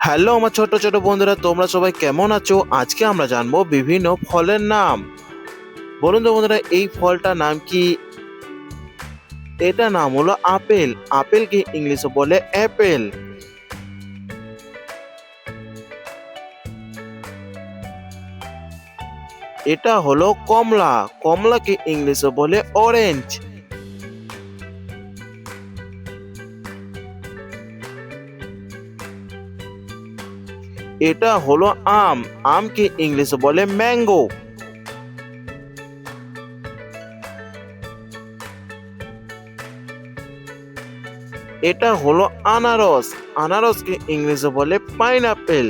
Hello আমার ছোট ছোট বন্ধুরা, তোমরা সবাই কেমন আছো? আজকে আমরা জানবো বিভিন্ন ফলের নাম। বলুন তো বন্ধুরা, এই ফলটার নাম কি? এটা নাম হলো আপেল। আপেলকে ইংলিশে বলে অ্যাপেল। এটা হলো কমলা। কমলাকে ইংলিশে বলে অরেঞ্জ। এটা হলো আম। আমকে ইংলিশে বলে ম্যাঙ্গো। এটা হলো আনারস। আনারসকে ইংলিশে বলে পাইনাপেল।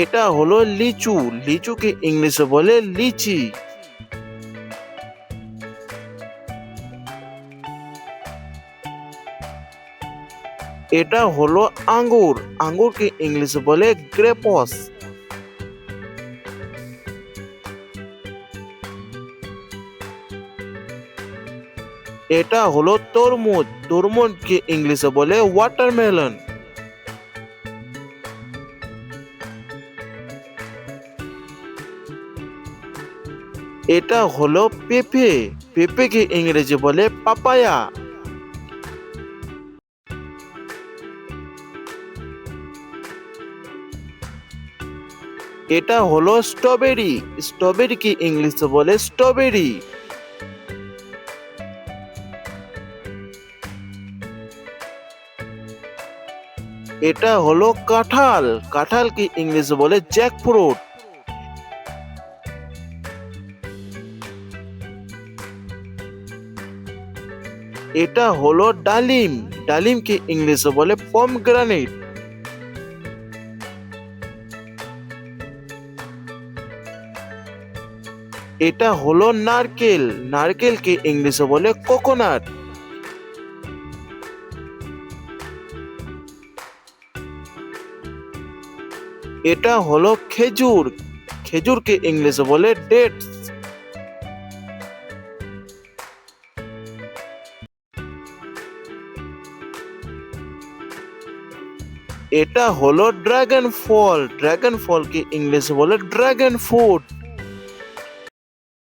এটা হলো লিচু। লিচুকে ইংলিশে বলে লিচি। এটা হলো আঙ্গুর। আঙ্গুরকে ইংলিশে বলে গ্রেপস। এটা হলো তরমুজ। তরমুজকে ইংলিশে বলে ওয়াটারমেলন। এটা হলো পেঁপে। পেঁপেকে ইংরেজি বলে পাপায়া। এটা হলো স্ট্রবেরি। স্ট্রবেরিকে ইংলিশে বলে স্ট্রবেরি। এটা হলো কাঁঠাল। কাঁঠালকে ইংলিশে বলে জ্যাকফ্রুট। এটা হলো ডালিম। ডালিমকে ইংলিশে বলে পমগ্রানেট। এটা হলো নারকেল। নারকেলকে ইংলিশে বলে কোকোনাট। এটা হলো খেজুর। খেজুরকে ইংলিশে বলে ডেটস। এটা হলো ড্রাগন ফল। ড্রাগন ফলকে ইংলিশে বলে ড্রাগন ফ্রুট।